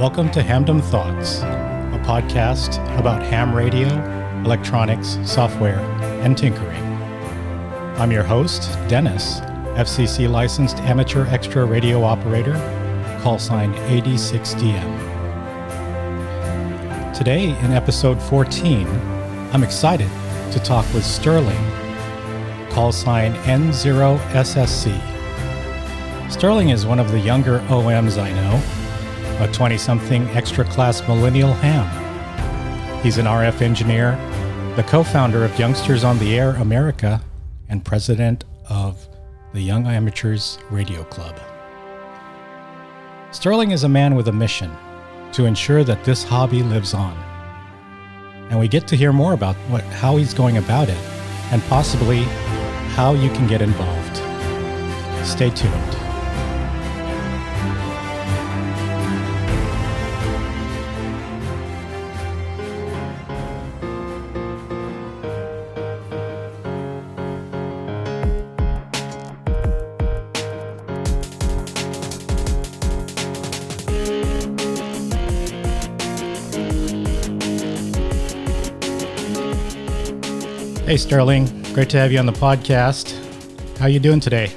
Welcome to Hamdom Thoughts, a podcast about ham radio, electronics, software, and tinkering. I'm your host, Dennis, FCC licensed amateur extra radio operator, call sign 86DM. Today, in episode 14, I'm excited to talk with Sterling, call sign N0SSC. Sterling is one of the younger OMs I know, a 20-something extra-class millennial ham. He's an RF engineer, the co-founder of Youngsters on the Air America, and president of the Young Amateurs Radio Club. Sterling is a man with a mission to ensure that this hobby lives on. And we get to hear more about how he's going about it, and possibly how you can get involved. Stay tuned. Hey Sterling, great to have you on the podcast. How you doing today?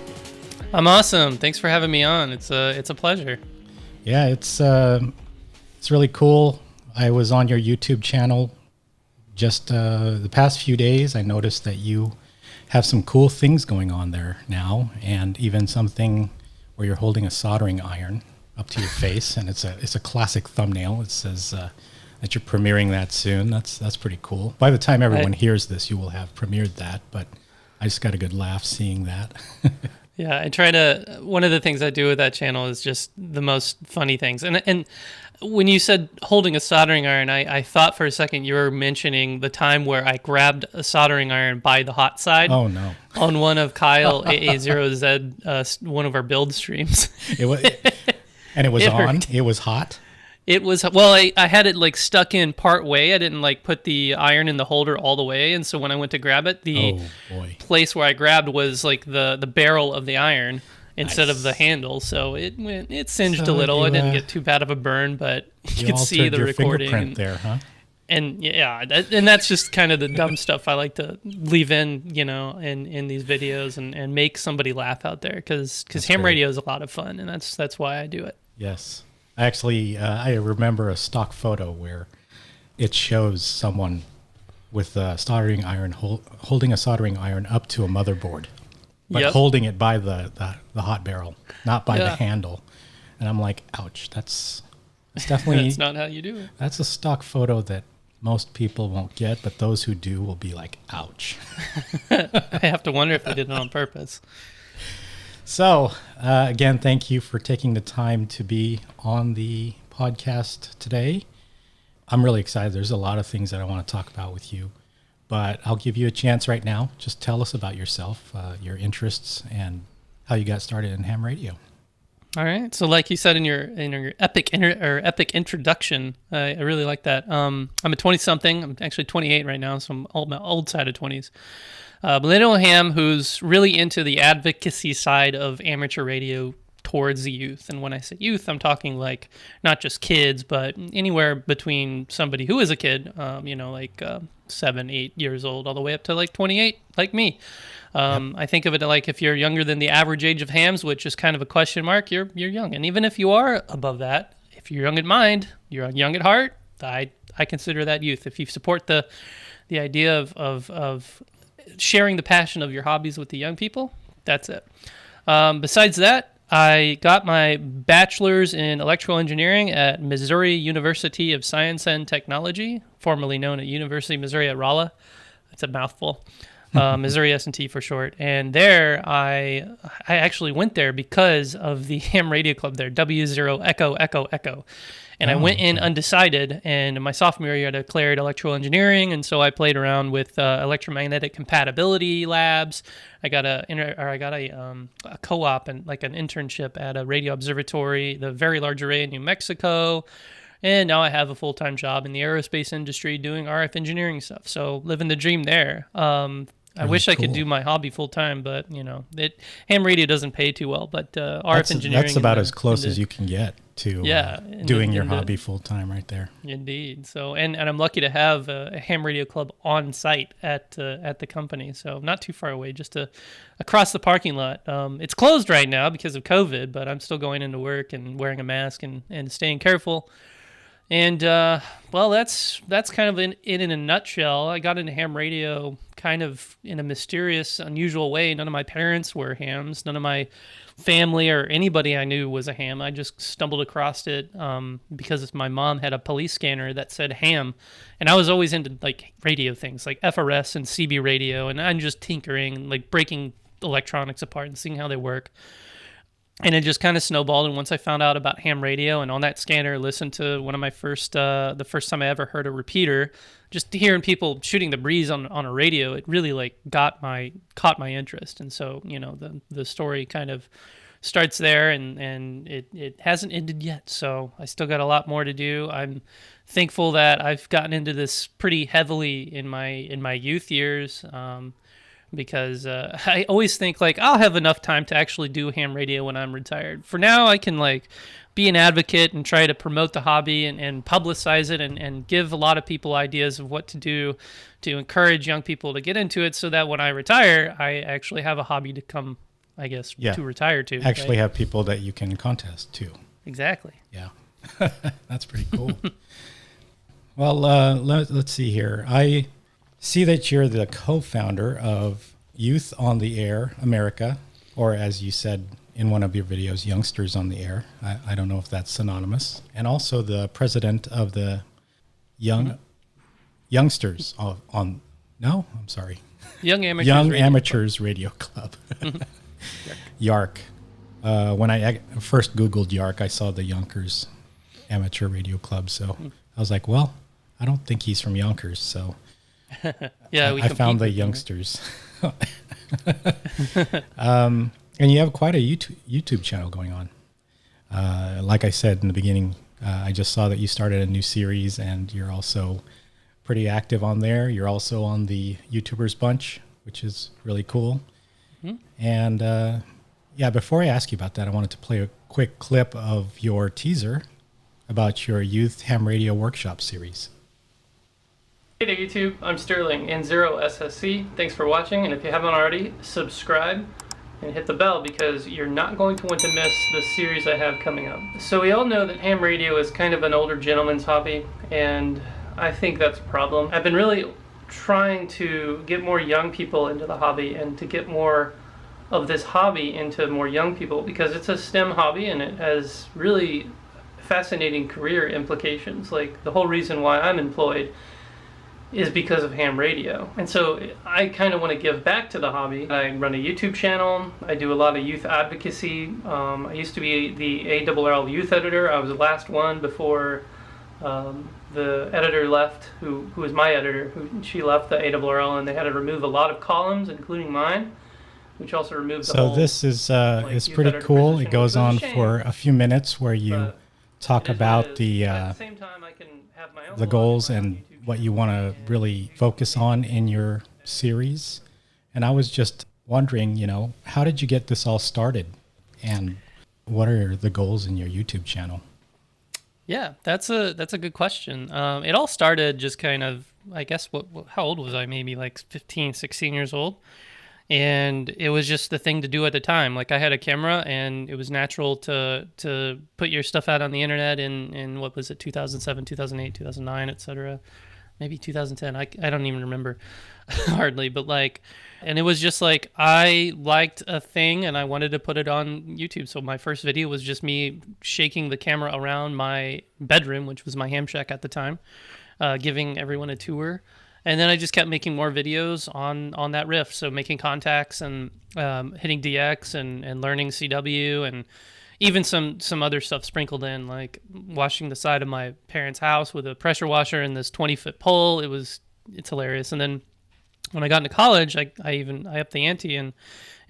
I'm awesome. Thanks for having me on. It's a pleasure. Yeah, it's really cool. I was on your YouTube channel just the past few days. I noticed that you have some cool things going on there now, and even something where you're holding a soldering iron up to your face, and it's a classic thumbnail. It says that you're premiering that soon. That's pretty cool. By the time everyone hears this, you will have premiered that, but I just got a good laugh seeing that. Yeah, I try to, one of the things I do with that channel is just the most funny things. And when you said holding a soldering iron, I thought for a second you were mentioning the time where I grabbed a soldering iron by the hot side. Oh, no. On one of Kyle AA0Z, one of our build streams. It was on? It was hot? It was, well, I had it like stuck in part way. I didn't like put the iron in the holder all the way. And so when I went to grab it, the place where I grabbed was like the barrel of the iron instead of the handle. So it singed a little. I didn't get too bad of a burn, but you could see the recording. Fingerprint there, huh? And yeah, and that's just kind of the dumb stuff I like to leave in, in these videos and make somebody laugh out there because ham radio is a lot of fun. And that's why I do it. Yes. Actually, I remember a stock photo where it shows someone with a soldering iron holding a soldering iron up to a motherboard, but holding it by the hot barrel, not by the handle. And I'm like, ouch, that's definitely... That's not how you do it. That's a stock photo that most people won't get, but those who do will be like, ouch. I have to wonder if they did it on purpose. So, again, thank you for taking the time to be on the podcast today. I'm really excited. There's a lot of things that I want to talk about with you, but I'll give you a chance right now. Just tell us about yourself, your interests, and how you got started in ham radio. All right. So, like you said in your epic introduction, I really like that. I'm a 20-something. I'm actually 28 right now, so I'm on my old side of 20s. Millennial ham who's really into the advocacy side of amateur radio towards the youth. And when I say youth, I'm talking like not just kids, but anywhere between somebody who is a kid, 7, 8 years old, all the way up to like 28, like me. I think of it like if you're younger than the average age of hams, which is kind of a question mark, you're young. And even if you are above that, if you're young at mind, you're young at heart, I consider that youth. If you support the idea of sharing the passion of your hobbies with the young people, that's it. Besides that, I got my bachelor's in electrical engineering at Missouri University of Science and Technology, formerly known at University of Missouri at Rolla. It's a mouthful. Missouri S&T for short. And there, I actually went there because of the ham radio club there, W0 Echo Echo Echo. And I went in undecided, and in my sophomore year, I declared electrical engineering, and so I played around with electromagnetic compatibility labs. I got a co-op and like an internship at a radio observatory, the Very Large Array in New Mexico, and now I have a full-time job in the aerospace industry doing RF engineering stuff. So living the dream there. I wish I could do my hobby full time, but you know, ham radio doesn't pay too well. But RF engineering, that's about as close as you can get to doing your hobby full time right there. Indeed. So, and I'm lucky to have a ham radio club on site at the company. So not too far away, just across the parking lot. It's closed right now because of COVID, but I'm still going into work and wearing a mask and staying careful. And well, that's kind of in a nutshell. I got into ham radio kind of in a mysterious, unusual way. None of my parents were hams. None of my family or anybody I knew was a ham. I just stumbled across it because my mom had a police scanner that said ham, and I was always into like radio things like FRS and CB radio, and I'm just tinkering and like breaking electronics apart and seeing how they work. And it just kind of snowballed. And once I found out about ham radio and on that scanner, listened to one of my the first time I ever heard a repeater, just hearing people shooting the breeze on a radio, it really like caught my interest. And so, you know, the story kind of starts there, and it hasn't ended yet. So I still got a lot more to do. I'm thankful that I've gotten into this pretty heavily in my youth years. Because I always think like I'll have enough time to actually do ham radio when I'm retired. For now, I can like be an advocate and try to promote the hobby and publicize it and give a lot of people ideas of what to do to encourage young people to get into it, so that when I retire, I actually have a hobby to come, I guess, to retire to. Actually have people that you can contest to. Exactly. Yeah. That's pretty cool. Well, let's see here. I see that you're the co-founder of Youth on the Air America, or as you said in one of your videos, Youngsters on the Air. I don't know if that's synonymous. And also the president of the Youngsters on no, I'm sorry. Young Amateurs Radio Club. YARC. When I first Googled YARC, I saw the Yonkers Amateur Radio Club. So I was like, well, I don't think he's from Yonkers, so yeah, I found the Youngsters. And you have quite a YouTube channel going on. Like I said in the beginning, I just saw that you started a new series, and you're also pretty active on there. You're also on the YouTubers Bunch, which is really cool. Mm-hmm. And before I ask you about that, I wanted to play a quick clip of your teaser about your Youth Ham Radio Workshop series. Hey there YouTube, I'm Sterling, N0SSC. Thanks for watching, and if you haven't already, subscribe and hit the bell because you're not going to want to miss the series I have coming up. So we all know that ham radio is kind of an older gentleman's hobby, and I think that's a problem. I've been really trying to get more young people into the hobby and to get more of this hobby into more young people, because it's a STEM hobby and it has really fascinating career implications. Like the whole reason why I'm employed is because of ham radio. And so I kind of want to give back to the hobby. I run a YouTube channel. I do a lot of youth advocacy. I used to be the ARRL youth editor. I was the last one before the editor left, who was my editor. She left the ARRL, and they had to remove a lot of columns, including mine, which also removed the whole... So this is pretty cool. It goes on for a few minutes where you talk about the goals and what you want to really focus on in your series. And I was just wondering, how did you get this all started? And what are the goals in your YouTube channel? Yeah, that's a good question. It all started just kind of, I guess, how old was I? Maybe like 15, 16 years old. And it was just the thing to do at the time. Like I had a camera, and it was natural to put your stuff out on the internet in what was it, 2007, 2008, 2009, etc. Maybe 2010. I don't even remember hardly, but and it was just like I liked a thing and I wanted to put it on YouTube. So my first video was just me shaking the camera around my bedroom, which was my ham shack at the time, giving everyone a tour. And then I just kept making more videos on that riff. So making contacts and hitting DX and learning CW, and even some other stuff sprinkled in, like washing the side of my parents' house with a pressure washer and this 20-foot pole. It's hilarious. And then when I got into college, I upped the ante and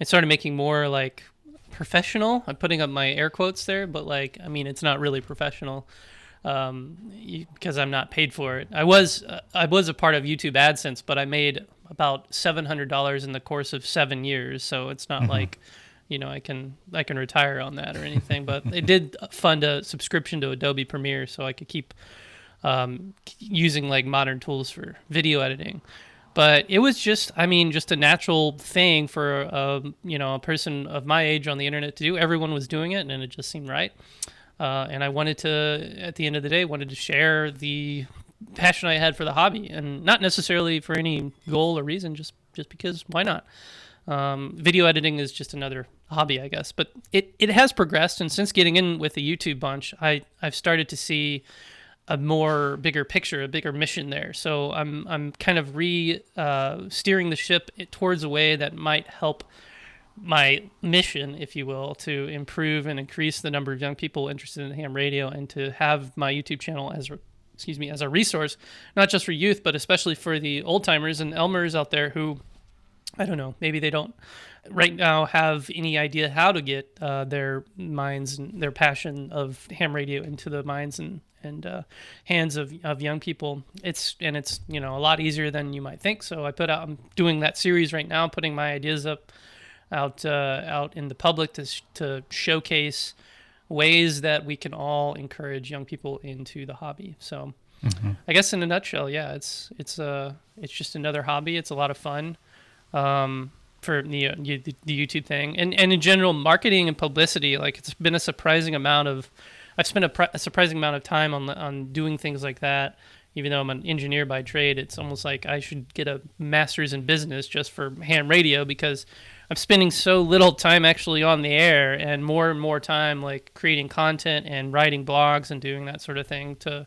started making more like professional. I'm putting up my air quotes there, but it's not really professional. because I'm not paid for it. I was a part of YouTube AdSense, but I made about $700 in the course of 7 years. So it's not like, I can retire on that or anything. But it did fund a subscription to Adobe Premiere, so I could keep using like modern tools for video editing. But it was just a natural thing for a person of my age on the internet to do. Everyone was doing it, and it just seemed right. And I wanted to, at the end of the day, share the passion I had for the hobby, and not necessarily for any goal or reason, just because why not? Video editing is just another hobby, I guess. But it has progressed, and since getting in with the YouTube bunch, I've started to see a bigger picture, a bigger mission there. So I'm kind of steering the ship towards a way that might help my mission, if you will, to improve and increase the number of young people interested in ham radio, and to have my YouTube channel as a resource, not just for youth, but especially for the old timers and Elmers out there who, I don't know, maybe they don't right now have any idea how to get their minds and their passion of ham radio into the minds and hands of young people. It's a lot easier than you might think. So I'm doing that series right now, putting my ideas out in the public to showcase ways that we can all encourage young people into the hobby. So I guess in a nutshell, yeah, it's just another hobby. It's a lot of fun for the YouTube thing, and in general, marketing and publicity. Like, it's been a surprising amount of I've spent a surprising amount of time on doing things like that. Even though I'm an engineer by trade, it's almost like I should get a master's in business just for ham radio, because I'm spending so little time actually on the air, and more time like creating content and writing blogs and doing that sort of thing to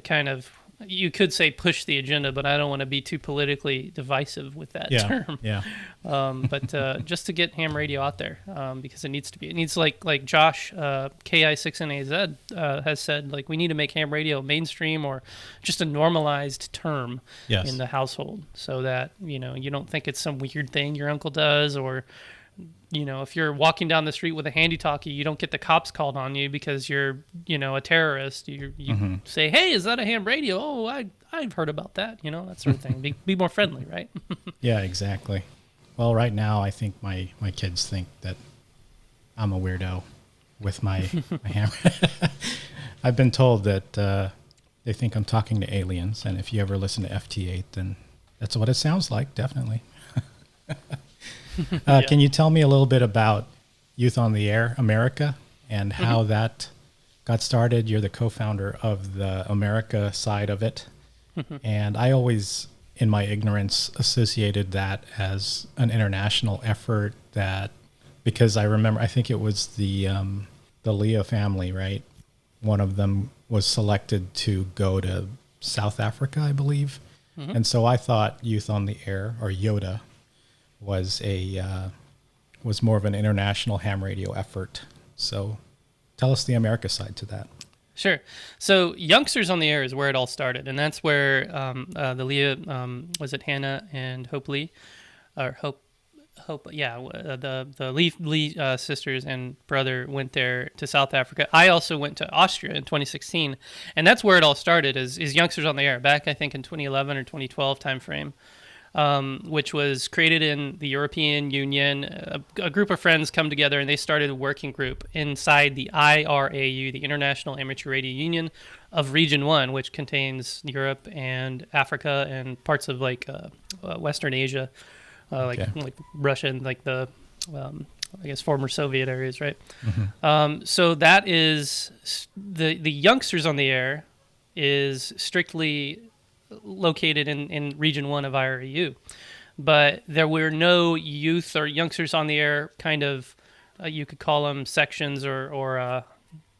kind of, you could say, push the agenda, but I don't want to be too politically divisive with that term. Yeah. But just to get ham radio out there, because it needs to be. It needs, like Josh, KI6NAZ, has said, like, we need to make ham radio mainstream, or just a normalized term in the household, so that, you don't think it's some weird thing your uncle does, or, if you're walking down the street with a handy-talkie, you don't get the cops called on you because you're, a terrorist. You say, hey, is that a ham radio? Oh, I've heard about that, that sort of thing. Be more friendly, right? Yeah, exactly. Well, right now, I think my kids think that I'm a weirdo with my ham. I've been told that they think I'm talking to aliens, and if you ever listen to FT8, then that's what it sounds like, definitely. Can you tell me a little bit about Youth on the Air America and how that got started? You're the co-founder of the America side of it. And I always, in my ignorance, associated that as an international effort, because I think it was the Leo family, right? One of them was selected to go to South Africa, I believe. And so I thought Youth on the Air, or YOTA, was more of an international ham radio effort. So tell us the America side to that. Sure. So Youngsters on the Air is where it all started, and that's where the Leah, was it Hannah and Hope Lee, or Hope, the Lee sisters and brother went there to South Africa. I also went to Austria in 2016, and that's where it all started. Is Youngsters on the Air back, I think, in 2011 or 2012 timeframe. Which was created in the European Union. A group of friends come together, and they started a working group inside the IRAU, the International Amateur Radio Union of Region 1, which contains Europe and Africa and parts of Western Asia, like Russia and the I guess former Soviet areas, right? So that is the Youngsters on the Air is strictly located in Region 1 of IRAU. But there were no youth or Youngsters on the Air kind of, you could call them sections or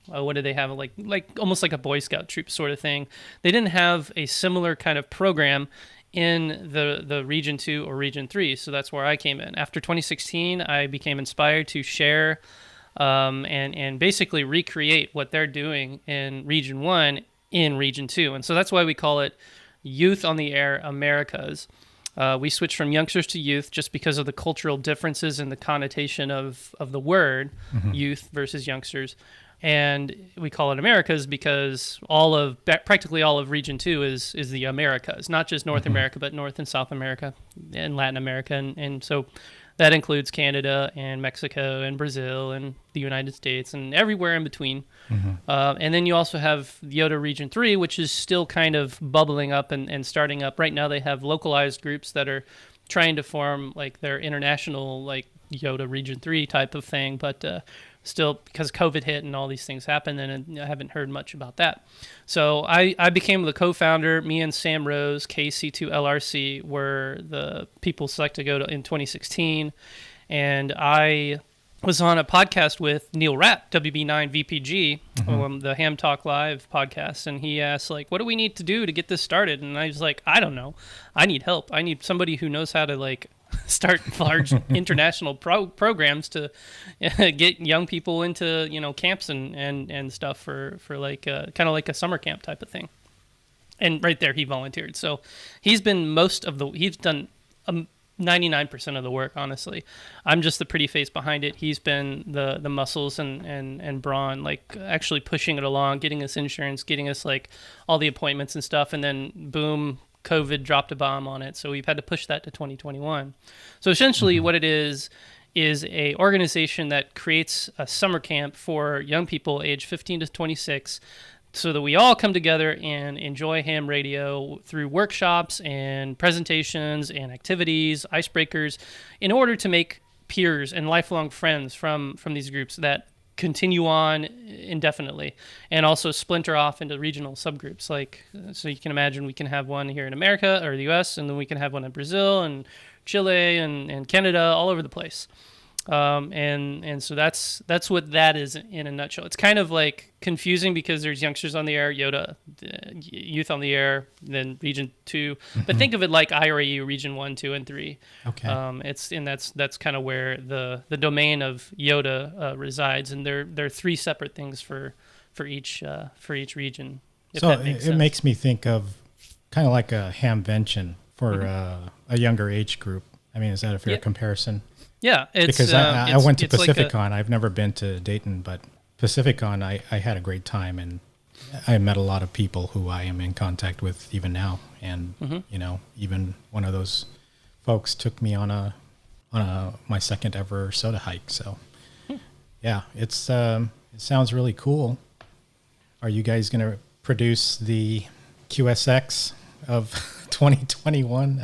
what did they have, like almost like a Boy Scout troop sort of thing. They didn't have a similar kind of program in the Region 2 or Region 3, so that's where I came in. After 2016, I became inspired to share and basically recreate what they're doing in Region 1 in Region 2. And so that's why we call it Youth on the Air Americas. We switched from youngsters to youth just because of the cultural differences and the connotation of the word youth versus youngsters. And we call it Americas because practically all of Region 2 is the Americas, not just North America, but North and South America and Latin America. And so that includes Canada and Mexico and Brazil and the United States and everywhere in between. And then you also have Yoda Region 3, which is still kind of bubbling up and starting up. Right now they have localized groups that are trying to form like their international like Yoda Region 3 type of thing, but still, because COVID hit and all these things happened, and I haven't heard much about that. So I became the co-founder. Me and Sam Rose, KC2LRC, were the people selected to go to in 2016. And I was on a podcast with Neil Rapp, WB9VPG, the Ham Talk Live podcast, and he asked, like, what do we need to do to get this started? And I was like, I don't know. I need help. I need somebody who knows how to, like, start large international programs to get young people into, you know, camps and stuff for like kind of like a summer camp type of thing. And right there he volunteered. So he's been he's done 99% of the work, honestly. I'm just the pretty face behind it. He's been the muscles and brawn, like actually pushing it along, getting us insurance, getting us like all the appointments and stuff, and then boom, COVID dropped a bomb on it, so we've had to push that to 2021. So essentially what it is a organization that creates a summer camp for young people aged 15 to 26 so that we all come together and enjoy ham radio through workshops and presentations and activities, icebreakers, in order to make peers and lifelong friends from these groups that continue on indefinitely, and also splinter off into regional subgroups. Like, so you can imagine we can have one here in America or the US, and then we can have one in Brazil and Chile and Canada, all over the place. And so that's what that is in a nutshell. It's kind of like confusing because there's youngsters on the air, Yoda, youth on the air, then Region 2. But think of it like IRAU Region 1, 2, and 3. Okay. That's kind of where the domain of Yoda resides, and they're three separate things for each region. So it makes me think of kind of like a hamvention for a younger age group. I mean, is that a fair comparison? Yeah, because I went to Pacificon. I've never been to Dayton, but Pacificon, I had a great time, and I met a lot of people who I am in contact with even now. And you know, even one of those folks took me on my second ever soda hike. So yeah, it sounds really cool. Are you guys going to produce the QSX of 2021?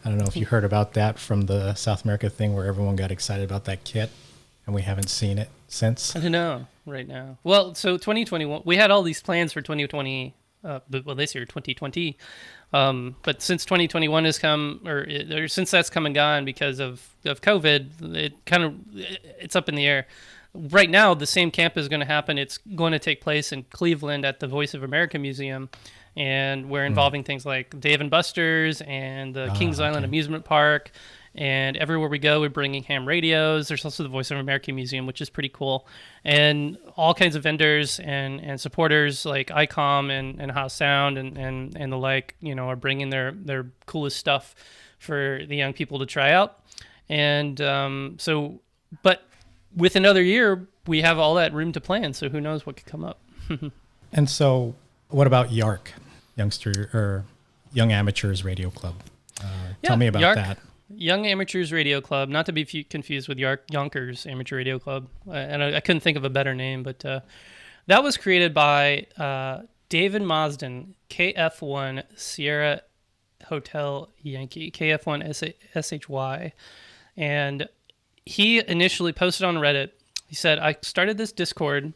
I don't know if you heard about that from the South America thing where everyone got excited about that kit, and we haven't seen it since. I don't know right now. Well, so 2021, we had all these plans for 2020, this year, 2020. But since 2021 has come, or since that's come and gone because of COVID, it's up in the air. Right now, the same camp is going to happen. It's going to take place in Cleveland at the Voice of America Museum. And we're involving things like Dave and Buster's and the Kings Island Amusement Park. And everywhere we go, we're bringing ham radios. There's also the Voice of America Museum, which is pretty cool. And all kinds of vendors and supporters like ICOM and House Sound and the like, you know, are bringing their coolest stuff for the young people to try out. And but with another year, we have all that room to plan. So who knows what could come up. And so what about YARC? Young Amateurs Radio Club. Tell me about that. Young Amateurs Radio Club, not to be confused with Yonkers Amateur Radio Club. And I couldn't think of a better name, but that was created by David Mosden, KF1 Sierra Hotel Yankee, KF1 SHY. And he initially posted on Reddit. He said, I started this Discord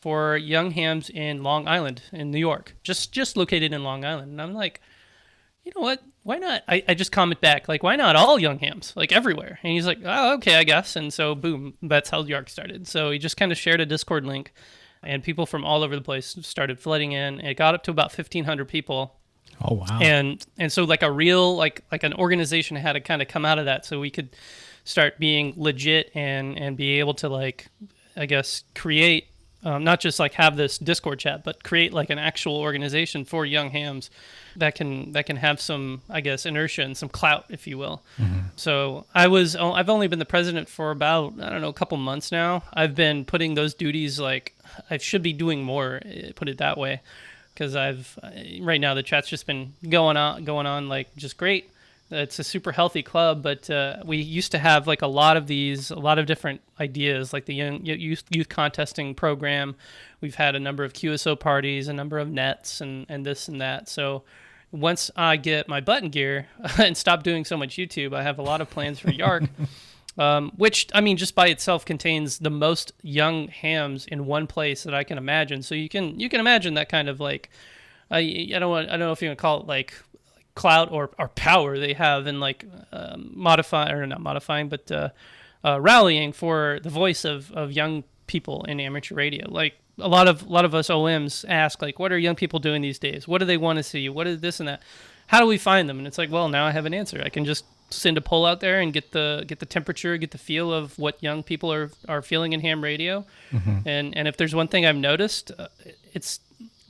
for young hams in Long Island in New York, just located in Long Island. And I'm like, you know what? Why not? I just comment back, like, why not all young hams, like everywhere? And he's like, oh, okay, I guess. And so, boom, that's how YARC started. So he just kind of shared a Discord link, and people from all over the place started flooding in. It got up to about 1,500 people. Oh, wow. And so like a real, like an organization had to kind of come out of that so we could start being legit and be able to, like, I guess, create not just like have this Discord chat, but create like an actual organization for young hams that can have some, I guess, inertia and some clout, if you will. So I've only been the president for about, I don't know, a couple months now. I've been putting those duties, like I should be doing more, put it that way, because right now the chat's just been going on like just great. It's a super healthy club, but we used to have like a lot of different ideas, like the youth contesting program. We've had a number of QSO parties, a number of nets, and this and that. So once I get my button gear and stop doing so much YouTube, I have a lot of plans for Yark, which, I mean, just by itself contains the most young hams in one place that I can imagine. So you can imagine that kind of like, I don't know if you want to call it like clout or power they have in like rallying for the voice of young people in amateur radio. Like a lot of us OMs ask, like, what are young people doing these days? What do they want to see? What is this and that? How do we find them? And it's like, well, now I have an answer. I can just send a poll out there and get the temperature, get the feel of what young people are feeling in ham radio. And if there's one thing I've noticed,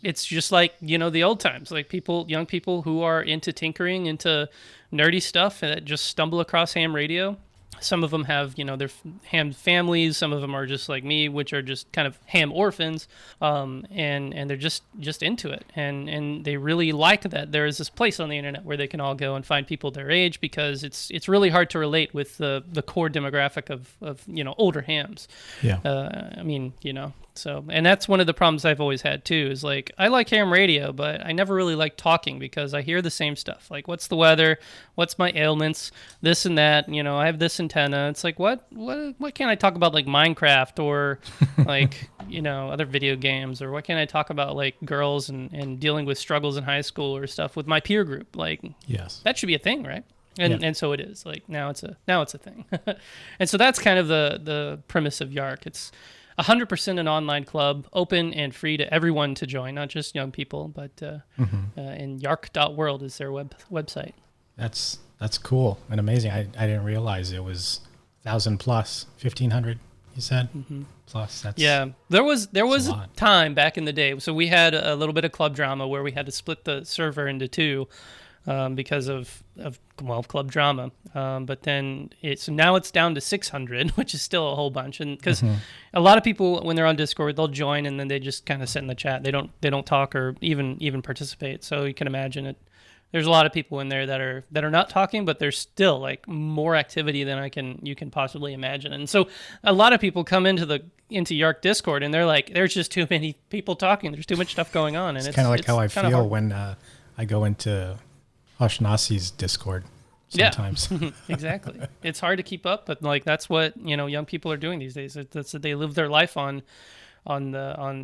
it's just like, the old times, like young people who are into tinkering, into nerdy stuff that just stumble across ham radio. Some of them have, their ham families. Some of them are just like me, which are just kind of ham orphans. And they're just into it. And they really like that there is this place on the internet where they can all go and find people their age, because it's really hard to relate with the core demographic of older hams. Yeah. So, and that's one of the problems I've always had too, is like, I like ham radio, but I never really like talking because I hear the same stuff. Like, what's the weather? What's my ailments? This and that, I have this antenna. It's like, what can't I talk about, like Minecraft or like, other video games, or what can I talk about, like girls and dealing with struggles in high school or stuff with my peer group? Like, yes, that should be a thing, right? And so it is. Like now it's a thing. And so that's kind of the premise of Yark. It's 100% an online club, open and free to everyone to join, not just young people, but and yark.world is their website. That's cool and amazing. I didn't realize it was 1,000 plus, 1,500, you said? Plus. There was a time back in the day. So we had a little bit of club drama where we had to split the server into two. Because of club drama, but then now it's down to 600, which is still a whole bunch. And because a lot of people, when they're on Discord, they'll join and then they just kind of sit in the chat. They don't talk or even participate. So you can imagine it. There's a lot of people in there that are not talking, but there's still like more activity than you can possibly imagine. And so a lot of people come into Yark Discord and they're like, there's just too many people talking. There's too much stuff going on. And it's kind of like how I feel when I go into N0SSC's Discord sometimes. Yeah, exactly. It's hard to keep up, but like that's what young people are doing these days. That's that they live their life on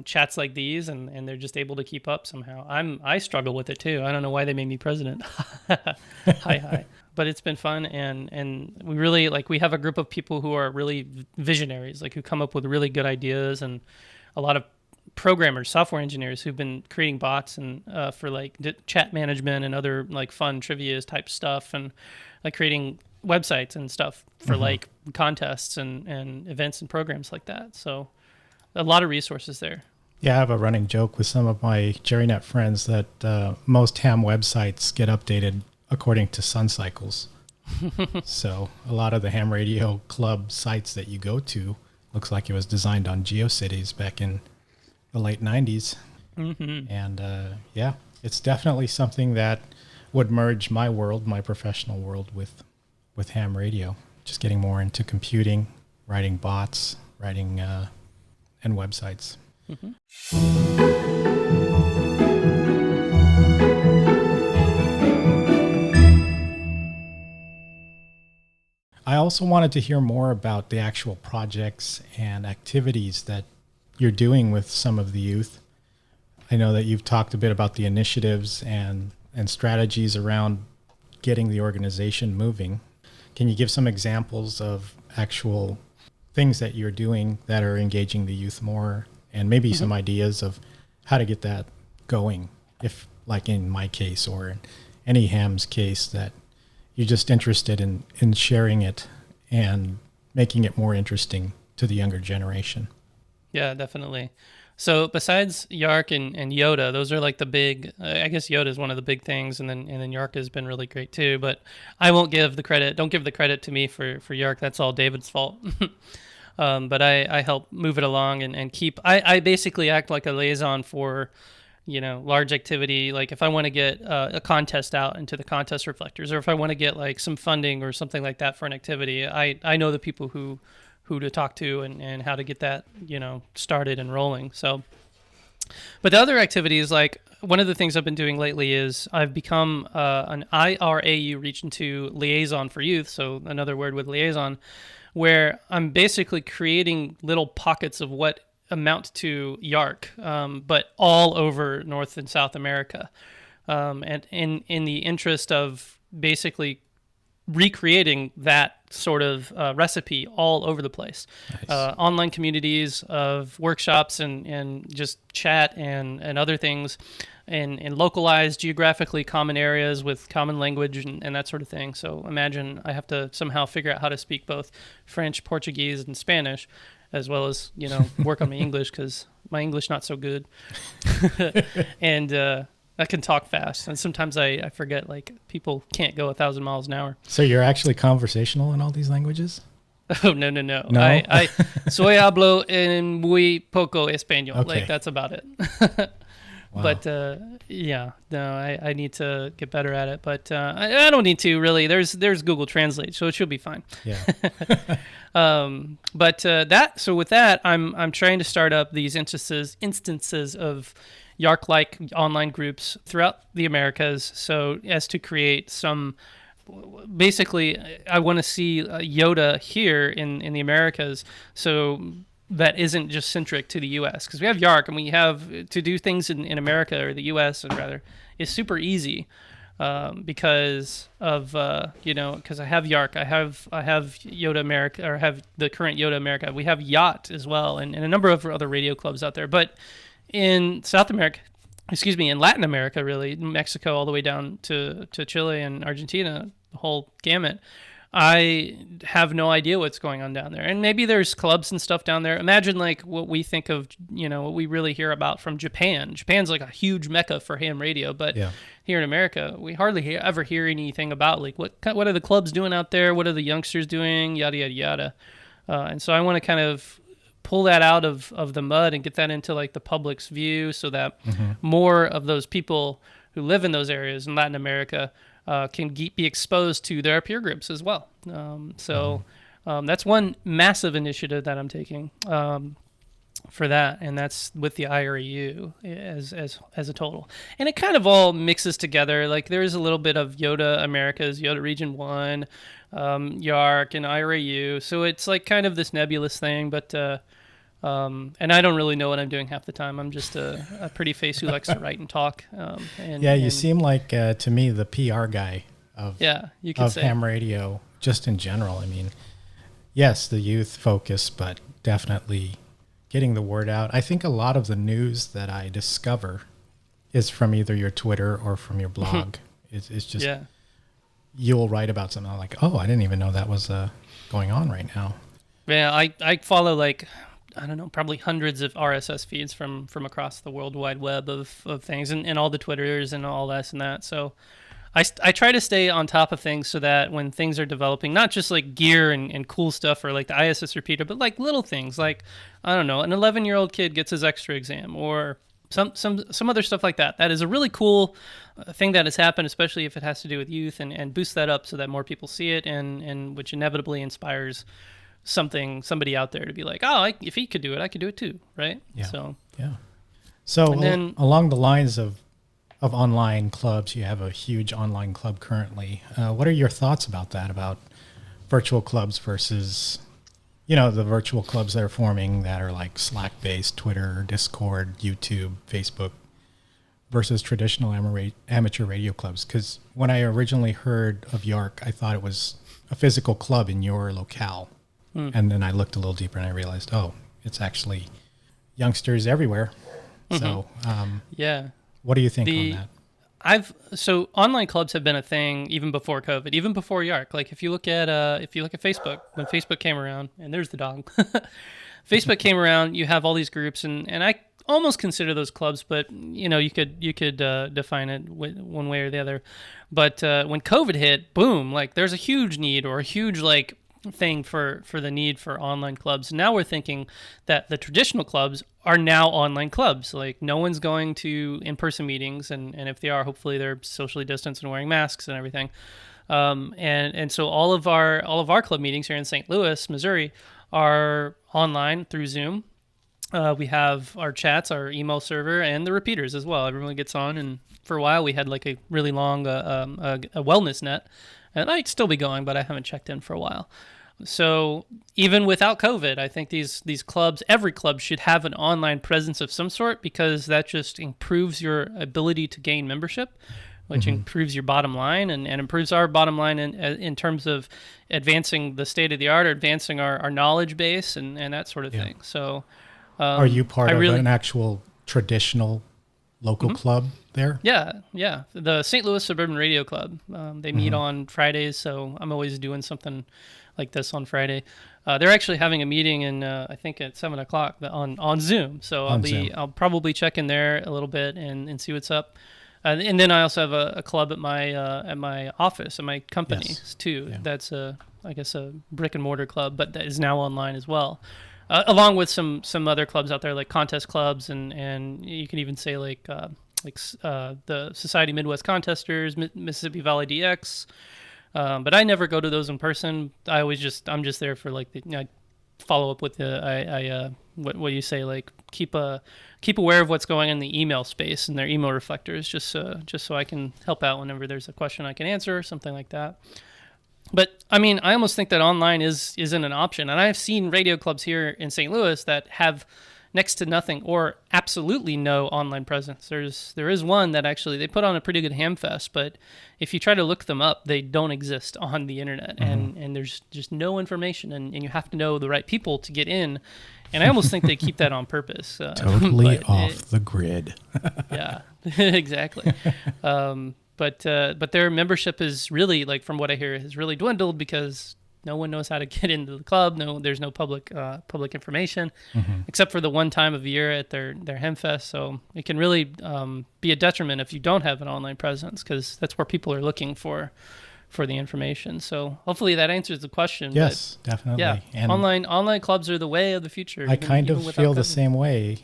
chats like these, and they're just able to keep up somehow. I struggle with it too. I don't know why they made me president. Hi. But it's been fun, and we really we have a group of people who are really visionaries, like who come up with really good ideas, and a lot of programmers, software engineers who've been creating bots and for like chat management and other like fun trivia type stuff, and like creating websites and stuff for like contests and events and programs like that. So a lot of resources there. Yeah, I have a running joke with some of my JerryNet friends that most ham websites get updated according to sun cycles. So a lot of the ham radio club sites that you go to looks like it was designed on GeoCities back in the late 90s. And it's definitely something that would merge my world, my professional world, with ham radio. Just getting more into computing, writing bots, writing and websites. I also wanted to hear more about the actual projects and activities that you're doing with some of the youth. I know that you've talked a bit about the initiatives and strategies around getting the organization moving. Can you give some examples of actual things that you're doing that are engaging the youth more, and maybe some ideas of how to get that going, if like in my case or in any ham's case, that you're just interested in sharing it and making it more interesting to the younger generation? Yeah, definitely. So besides Yark and Yoda, those are like the big. I guess Yoda is one of the big things, and then Yark has been really great too. But I won't give the credit. Don't give the credit to me for Yark. That's all David's fault. But I help move it along and keep. I basically act like a liaison for, large activity. Like if I want to get a contest out into the contest reflectors, or if I want to get like some funding or something like that for an activity, I know the people who to talk to and how to get that, started and rolling. So, but the other activities, like one of the things I've been doing lately is I've become an IRAU Region 2 liaison for youth. So another word with liaison, where I'm basically creating little pockets of what amount to Yark, but all over North and South America. And in the interest of basically recreating that sort of recipe all over the place. Nice. Online communities of workshops and just chat and other things, and localized, geographically common areas with common language and that sort of thing. So imagine I have to somehow figure out how to speak both French, Portuguese, and Spanish, as well as, work on my English, because my English not so good. And I can talk fast, and sometimes I forget, like, people can't go 1,000 miles an hour. So you're actually conversational in all these languages? Oh, no. No? I soy hablo en muy poco español. Okay. Like, that's about it. Wow. But, yeah, no, I need to get better at it. But I don't need to, really. There's Google Translate, so it should be fine. Yeah. So with that, I'm trying to start up these instances of Yark-like online groups throughout the Americas, so as to create some. Basically, I want to see Yoda here in the Americas, so that isn't just centric to the U.S. Because we have Yark, and we have to do things in America, or the U.S. and rather, is super easy. Because of because I have Yark, I have Yoda America, or have the current Yoda America. We have Yacht as well, and a number of other radio clubs out there. But in South America, in Latin America, really, Mexico all the way down to Chile and Argentina, the whole gamut, I have no idea what's going on down there. And maybe there's clubs and stuff down there. Imagine like what we think of, what we really hear about from Japan. Japan's like a huge mecca for ham radio, but here in America, we hardly ever hear anything about like what are the clubs doing out there? What are the youngsters doing? Yada, yada, yada. And so I want to kind of pull that out of the mud and get that into like the public's view, so that more of those people who live in those areas in Latin America can be exposed to their peer groups as well. That's one massive initiative that I'm taking for that, and that's with the IRU as a total. And it kind of all mixes together. Like there's a little bit of Yoda Americas, Yoda Region 1, Yark, and IRU. So it's like kind of this nebulous thing, but and I don't really know what I'm doing half the time. I'm just a pretty face who likes to write and talk. You seem like, to me, the PR guy of ham radio, just in general. I mean, yes, the youth focus, but definitely getting the word out. I think a lot of the news that I discover is from either your Twitter or from your blog. It's just, you'll write about something. I'm like, oh, I didn't even know that was going on right now. Yeah, I follow like, I don't know, probably hundreds of RSS feeds from across the World Wide Web of things, and all the Twitters and all this and that. So I try to stay on top of things so that when things are developing, not just like gear and cool stuff or like the ISS repeater, but like little things like, I don't know, an 11-year-old kid gets his extra exam, or some other stuff like that. That is a really cool thing that has happened, especially if it has to do with youth, and boost that up so that more people see it, and which inevitably inspires somebody out there to be like, oh, if he could do it, I could do it too, right? Yeah. So along the lines of online clubs, you have a huge online club currently. What are your thoughts about that, about virtual clubs versus, the virtual clubs that are forming that are like Slack-based, Twitter, Discord, YouTube, Facebook, versus traditional amateur radio clubs? Because when I originally heard of Yark, I thought it was a physical club in your locale. And then I looked a little deeper and I realized, oh, it's actually youngsters everywhere. So, what do you think on that? So online clubs have been a thing even before COVID, even before Yark. Like if you look at Facebook, when Facebook came around, and there's the dog. Facebook came around, you have all these groups, and I almost consider those clubs, but you could define it one way or the other. But when COVID hit, boom, like there's a huge need or a huge like thing for the need for online clubs. Now we're thinking that the traditional clubs are now online clubs. Like no one's going to in-person meetings, and if they are, hopefully they're socially distanced and wearing masks and everything. And so all of our club meetings here in St. Louis, Missouri, are online through Zoom. We have our chats, our email server, and the repeaters as well. Everyone gets on, and for a while we had like a really long a wellness net, and it might still be going, but I haven't checked in for a while. So even without COVID, I think these clubs, every club should have an online presence of some sort, because that just improves your ability to gain membership, which improves your bottom line and improves our bottom line in terms of advancing the state of the art, or advancing our knowledge base and that sort of thing. So are you part of an actual traditional local club there? Yeah. The St. Louis Suburban Radio Club. They meet on Fridays, so I'm always doing something like this on Friday. They're actually having a meeting I think at 7:00 on Zoom. So I'll probably check in there a little bit and see what's up. And then I also have a club at my office, at my company too. Yeah. That's I guess a brick and mortar club, but that is now online as well. Along with some other clubs out there, like contest clubs, and you can even say like the Society Midwest Contesters, Mississippi Valley DX. But I never go to those in person. I'm just there for like I follow up with what you say, like keep aware of what's going on in the email space and their email reflectors, just so I can help out whenever there's a question I can answer or something like that. But I mean, I almost think that online isn't an option, and I've seen radio clubs here in St. Louis that have next to nothing or absolutely no online presence. There is one that actually they put on a pretty good hamfest, but if you try to look them up, they don't exist on the internet, and there's just no information, and you have to know the right people to get in. And I almost think they keep that on purpose. Totally off the grid. Yeah, exactly. But their membership is really, like from what I hear, has really dwindled because no one knows how to get into the club. There's no public information, except for the one time of year at their Hemfest. So it can really be a detriment if you don't have an online presence, because that's where people are looking for the information. So hopefully that answers the question. Yes, but definitely. Yeah, and online clubs are the way of the future. I kind of feel the same way.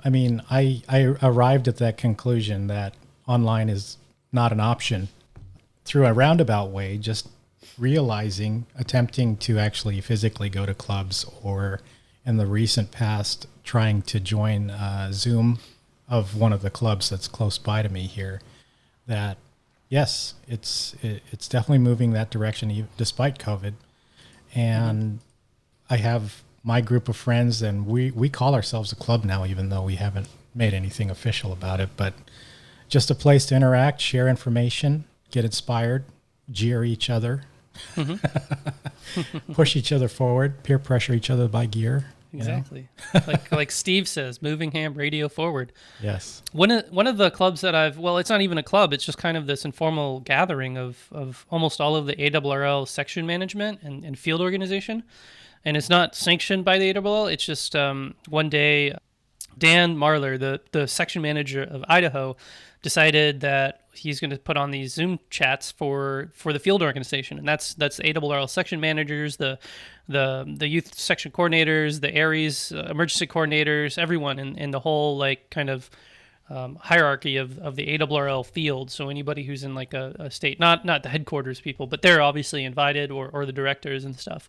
I mean, I arrived at that conclusion that online is not an option through a roundabout way, just attempting to actually physically go to clubs, or in the recent past trying to join Zoom of one of the clubs that's close by to me here, that yes, it's definitely moving that direction despite COVID. And I have my group of friends, and we call ourselves a club now, even though we haven't made anything official about it, but just a place to interact, share information, get inspired, jeer each other, push each other forward, peer pressure each other by gear. Exactly. like Steve says, moving ham radio forward. Yes. One of the clubs that it's not even a club, it's just kind of this informal gathering of almost all of the ARRL section management and field organization. And it's not sanctioned by the ARRL. It's just one day, Dan Marler, the section manager of Idaho, decided that he's going to put on these Zoom chats for the field organization, and that's the ARRL section managers, the youth section coordinators, the ARES emergency coordinators, everyone in the whole like kind of hierarchy of the ARRL field. So anybody who's in like a state, not the headquarters people, but they're obviously invited, or the directors and stuff,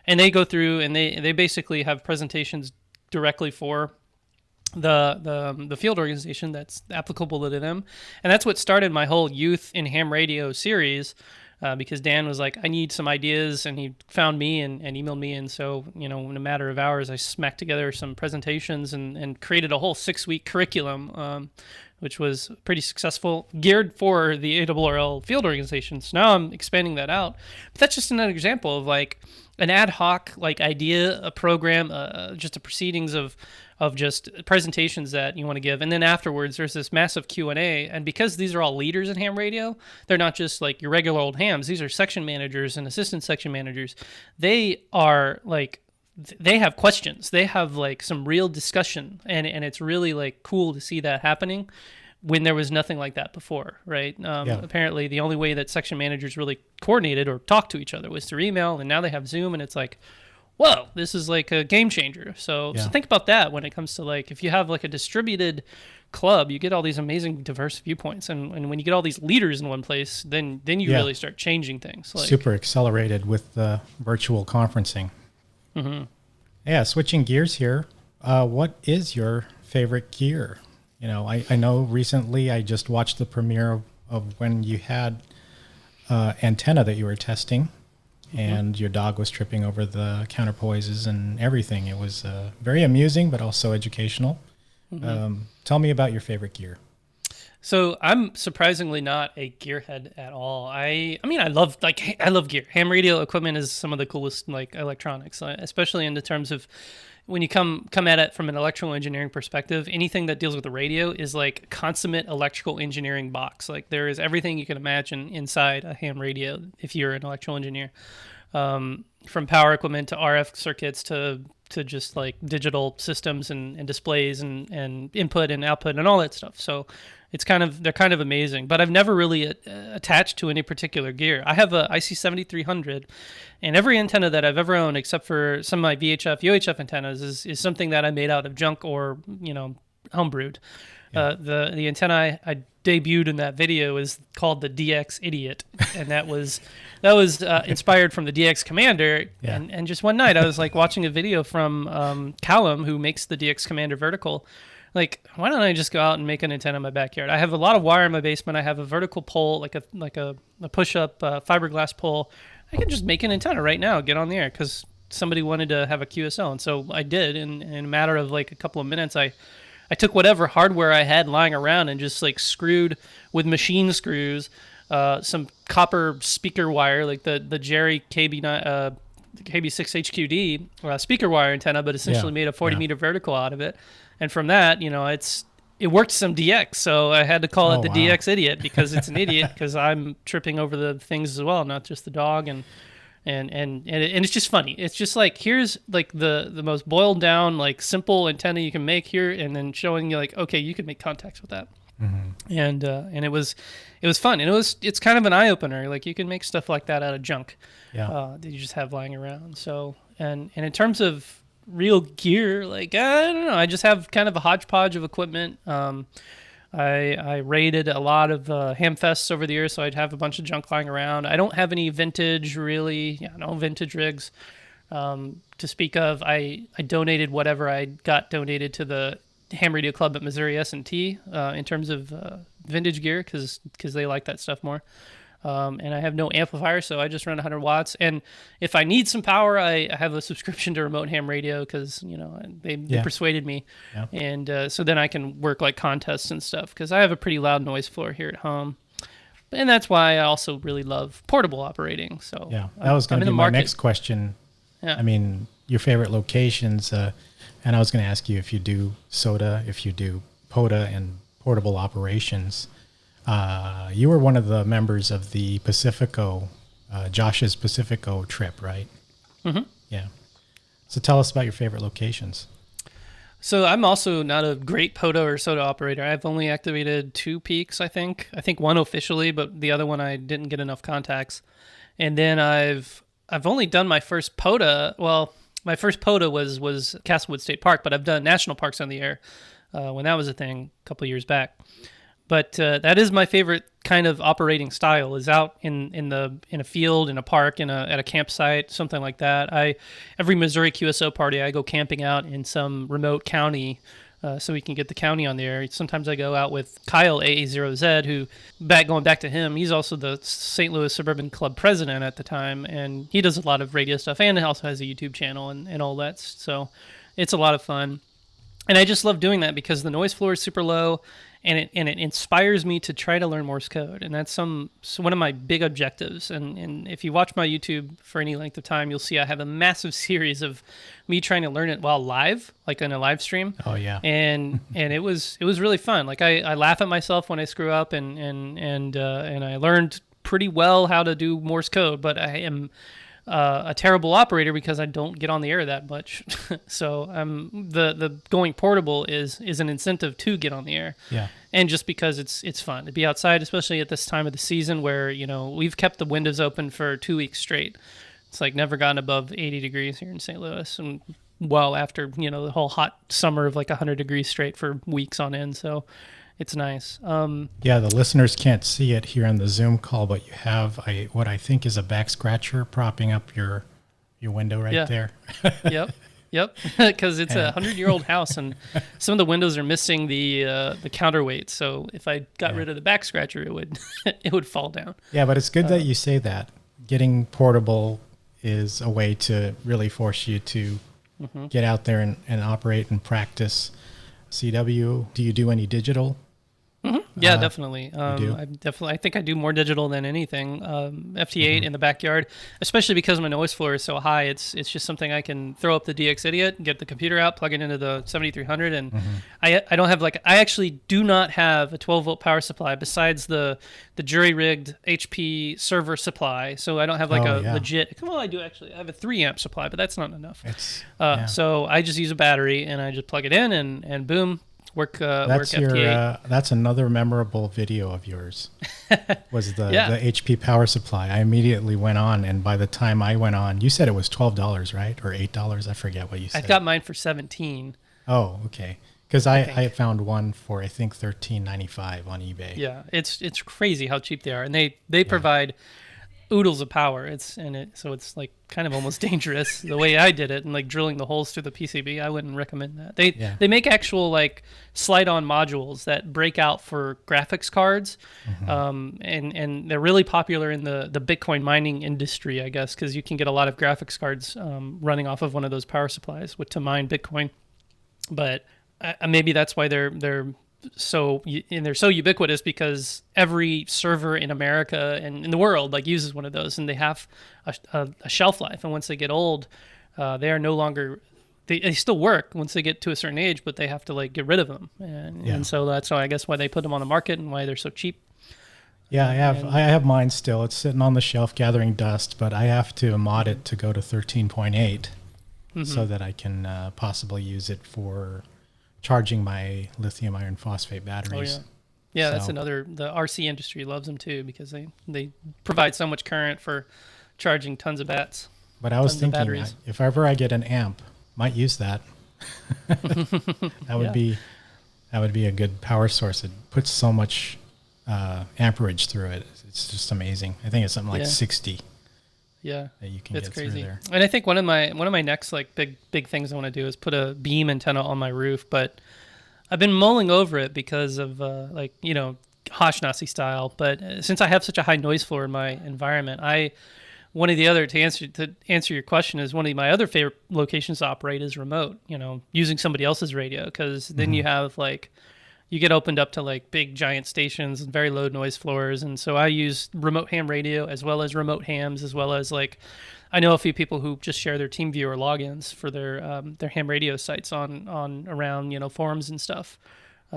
and they go through and they basically have presentations directly for the field organization that's applicable to them. And that's what started my whole Youth in Ham Radio series, because Dan was like, I need some ideas, and he found me and emailed me. And so, in a matter of hours, I smacked together some presentations and created a whole 6-week curriculum, which was pretty successful, geared for the ARRL field organizations. Now I'm expanding that out. But that's just another example of like an ad hoc like idea, a program, just a proceedings of just presentations that you want to give, and then afterwards there's this massive Q&A. And because these are all leaders in ham radio, they're not just like your regular old hams. These are section managers and assistant section managers. They are like, they have questions. They have like some real discussion, and it's really like cool to see that happening when there was nothing like that before, right? Apparently the only way that section managers really coordinated or talked to each other was through email, and now they have Zoom, and it's like, whoa, this is like a game changer. So think about that when it comes to like, if you have like a distributed club, you get all these amazing diverse viewpoints, and when you get all these leaders in one place, then you really start changing things. Like, super accelerated with the virtual conferencing. Mm-hmm. Yeah, switching gears here. What is your favorite gear? You know, I know recently I just watched the premiere of when you had antenna that you were testing, and your dog was tripping over the counterpoises and everything. It was very amusing, but also educational. Tell me about your favorite gear. So I'm surprisingly not a gearhead at all. I mean, I love gear. Ham radio equipment is some of the coolest like electronics, especially in the terms of when you come at it from an electrical engineering perspective. Anything that deals with the radio is like consummate electrical engineering box. Like there is everything you can imagine inside a ham radio if you're an electrical engineer, from power equipment to RF circuits to just like digital systems and displays and input and output and all that stuff. So they're kind of amazing, but I've never really attached to any particular gear. I have a IC7300, and every antenna that I've ever owned, except for some of my VHF, UHF antennas, is something that I made out of junk or, homebrewed. Yeah. The antenna I debuted in that video is called the DX Idiot, and that was inspired from the DX Commander. Yeah. And just one night I was like watching a video from Callum, who makes the DX Commander vertical. Like, why don't I just go out and make an antenna in my backyard? I have a lot of wire in my basement. I have a vertical pole, like a push-up fiberglass pole. I can just make an antenna right now, get on the air, because somebody wanted to have a QSL. And so I did. And in a matter of like a couple of minutes, I took whatever hardware I had lying around and just like screwed with machine screws, some copper speaker wire, like the Jerry KB6 HQD speaker wire antenna, but essentially made a 40-meter vertical out of it. And from that, it worked some DX, so I had to call it the DX Idiot, because it's an idiot, because I'm tripping over the things as well, not just the dog, and it's just funny. It's just like, here's like the most boiled down like simple antenna you can make here, and then showing you like, okay, you can make contacts with that. And it was fun, and it's kind of an eye opener. Like you can make stuff like that out of junk that you just have lying around. So and in terms of real gear, like I don't know, I just have kind of a hodgepodge of equipment. I raided a lot of ham fests over the years, so I'd have a bunch of junk lying around. I don't have any vintage really, no vintage rigs to speak of. I donated whatever I got donated to the Ham Radio Club at Missouri S&T in terms of vintage gear, because they like that stuff more. And I have no amplifier, so I just run 100 watts. And if I need some power, I have a subscription to Remote Ham Radio, because they persuaded me. Yeah. And so then I can work like contests and stuff, because I have a pretty loud noise floor here at home. And that's why I also really love portable operating. So that was going to be my next question. Yeah. I mean, your favorite locations, and I was going to ask you if you do SOTA, if you do POTA and portable operations. You were one of the members of the Pacifico, Josh's Pacifico trip, right? Mm-hmm. Yeah. So tell us about your favorite locations. So I'm also not a great POTA or SOTA operator. I've only activated 2 peaks, I think. I think one officially, but the other one I didn't get enough contacts. And then I've only done my first POTA. Well, my first POTA was Castlewood State Park, but I've done national parks on the air when that was a thing a couple of years back. But that is my favorite kind of operating style, is out in a field, in a park, at a campsite, something like that. Every Missouri QSO party, I go camping out in some remote county so we can get the county on the air. Sometimes I go out with Kyle AA0Z, who, going back to him, he's also the St. Louis Suburban Club president at the time, and he does a lot of radio stuff, and also has a YouTube channel and all that. So it's a lot of fun. And I just love doing that because the noise floor is super low, it inspires me to try to learn Morse code, and that's one of my big objectives. And if you watch my YouTube for any length of time, you'll see I have a massive series of me trying to learn it while live, like in a live stream. Oh yeah. And it was really fun. Like I laugh at myself when I screw up, and I learned pretty well how to do Morse code, but I am a terrible operator because I don't get on the air that much. So the going portable is an incentive to get on the air. Yeah. And just because it's fun to be outside, especially at this time of the season where, we've kept the windows open for 2 weeks straight. It's like never gotten above 80 degrees here in St. Louis, and well after, the whole hot summer of like 100 degrees straight for weeks on end. So it's nice. Yeah, the listeners can't see it here on the Zoom call, but you have what I think is a back scratcher propping up your window right there. Yep. Because it's a 100-year-old house, and some of the windows are missing the counterweight. So if I got rid of the back scratcher, it would fall down. Yeah, but it's good that you say that. Getting portable is a way to really force you to get out there and operate and practice. CW, do you do any digital? Yeah, definitely. do? I think I do more digital than anything. FT8 in the backyard, especially because my noise floor is so high. It's just something I can throw up the DX Idiot, get the computer out, plug it into the 7300, and I don't have I actually do not have a 12-volt power supply besides the jury rigged HP server supply. So I don't have legit. Well, I do actually. I have a 3-amp supply, but that's not enough. So I just use a battery and I just plug it in and boom. Work FT8. That's another memorable video of yours. Was the HP power supply. I immediately went on, and by the time I went on, you said it was $12, right, or $8? I forget what you said. I got mine for $17. Oh, okay. Because I found one for I think $13.95 on eBay. Yeah, it's crazy how cheap they are, and they provide oodles of power. So it's like kind of almost dangerous the way I did it, and like drilling the holes through the PCB. I wouldn't recommend that. They make actual like slide-on modules that break out for graphics cards, and they're really popular in the Bitcoin mining industry, I guess, because you can get a lot of graphics cards running off of one of those power supplies to mine Bitcoin. But maybe that's why they're so ubiquitous, because every server in America and in the world uses one of those, and they have a shelf life. And once they get old, they are no longer. They still work once they get to a certain age, but they have to get rid of them. And so that's why they put them on the market and why they're so cheap. Yeah, I have mine still. It's sitting on the shelf gathering dust, but I have to mod it to go to 13.8 so that I can possibly use it for charging my lithium iron phosphate batteries. Oh, yeah. That's another. The RC industry loves them too, because they provide so much current for charging tons of bats. But I was thinking, if ever I get an amp, might use that. That would be a good power source. It puts so much amperage through it. It's just amazing. I think it's something like 60. Yeah, that you can get crazy. Through there. And I think one of my next big things I want to do is put a beam antenna on my roof. But I've been mulling over it because of Hashnasi style. But since I have such a high noise floor in my environment, to answer your question, is one of my other favorite locations to operate is remote. Using somebody else's radio, because then you have you get opened up to big giant stations and very low noise floors. And so I use remote ham radio as well as remote hams, as well as I know a few people who just share their TeamViewer logins for their ham radio sites on around, forums and stuff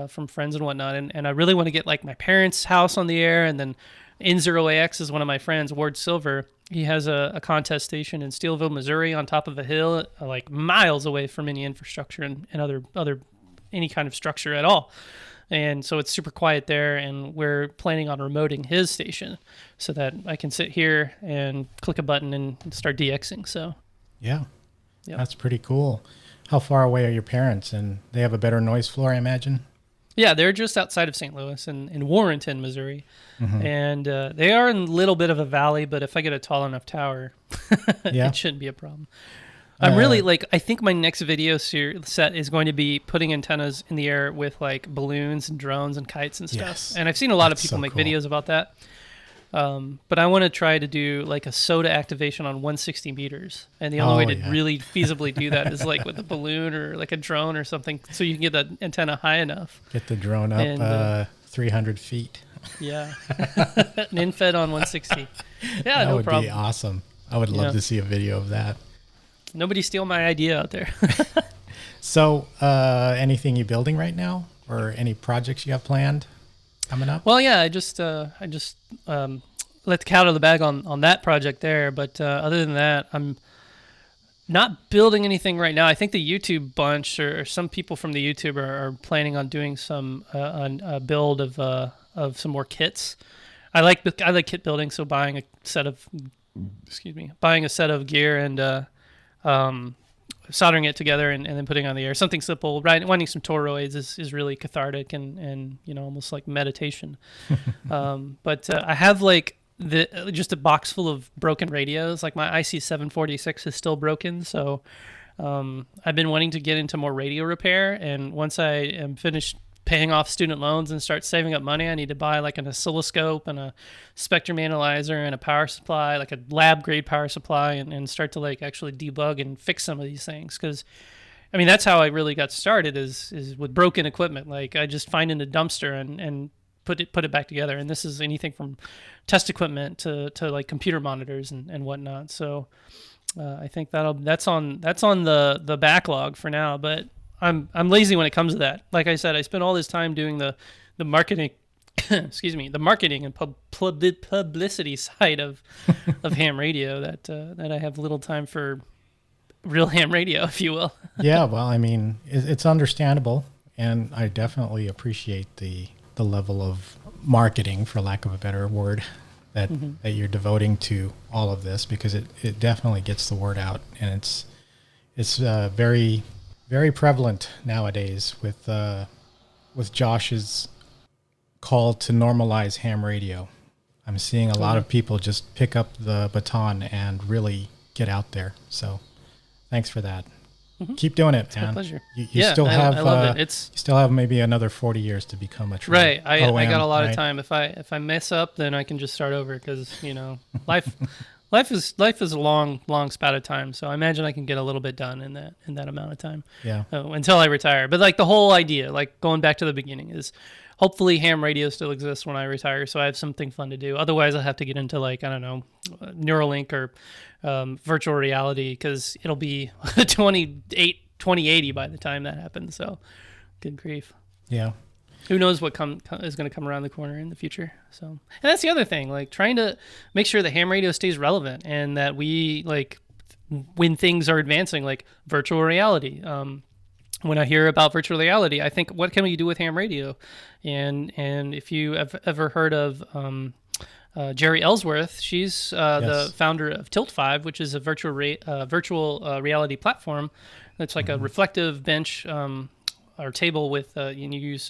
from friends and whatnot. And I really want to get my parents' house on the air. And then N0AX is one of my friends, Ward Silver. He has a contest station in Steelville, Missouri, on top of a hill, miles away from any infrastructure and other any kind of structure at all. And so it's super quiet there, and we're planning on remoting his station so that I can sit here and click a button and start DXing. So yeah, that's pretty cool. How far away are your parents? And they have a better noise floor, I imagine? Yeah, they're just outside of St. Louis in Warrenton, Missouri. And they are in a little bit of a valley, but if I get a tall enough tower, it shouldn't be a problem. I'm really I think my next video set is going to be putting antennas in the air with balloons and drones and kites and stuff. Yes. And I've seen a lot of people make videos about that. But I want to try to do like a soda activation on 160 meters. And the only way to really feasibly do that is like with a balloon or like a drone or something, so you can get the antenna high enough. Get the drone up and, 300 feet. Yeah. An infed on 160. Yeah, that no would problem. be awesome. I would love to see a video of that. Nobody steal my idea out there. So, anything you building right now, or any projects you have planned coming up? Well, yeah, I just let the cat out of the bag on that project there. But other than that, I'm not building anything right now. I think the YouTube bunch or some people from the YouTube are planning on doing some a build of some more kits. I like kit building, so buying a set of gear and soldering it together and then putting it on the air. Something simple. Winding some toroids is really cathartic and almost like meditation. But I have like just a box full of broken radios. Like my IC746 is still broken, so I've been wanting to get into more radio repair. And once I am finished paying off student loans and start saving up money, I need to buy like an oscilloscope and a spectrum analyzer and a power supply, like a lab grade power supply, and start to like actually debug and fix some of these things. Because I mean, that's how I really got started is with broken equipment. Like I just find in a dumpster and put it back together. And this is anything from test equipment to like computer monitors and whatnot. So I think that's on the backlog for now. But I'm lazy when it comes to that. Like I said, I spent all this time doing the marketing, the marketing and publicity side of ham radio that I have little time for real ham radio, if you will. Yeah, well, I mean, it's understandable, and I definitely appreciate the level of marketing, for lack of a better word, that you're devoting to all of this, because it definitely gets the word out, and it's very, very prevalent nowadays with Josh's call to normalize ham radio. I'm seeing a lot of people just pick up the baton and really get out there. So thanks for that. Keep doing it, man. My pleasure. You still have I love it. you still have maybe another 40 years to become a true right. I got a lot right? of time. If I mess up, then I can just start over, because life is a long spat of time. So I imagine I can get a little bit done in that amount of time. Yeah. Until I retire. But like the whole idea, like going back to the beginning, is hopefully ham radio still exists when I retire, so I have something fun to do. Otherwise, I'll have to get into like, I don't know, Neuralink or virtual reality, because it'll be 2080 by the time that happens. So good grief. Yeah. Who knows what is going to come around the corner in the future. So, and that's the other thing, like trying to make sure the ham radio stays relevant, and that we, like, when things are advancing, like virtual reality. When I hear about virtual reality, I think, what can we do with ham radio? And if you have ever heard of Jerry Ellsworth, she's the founder of Tilt5, which is a virtual reality platform. That's like a reflective bench or table with you use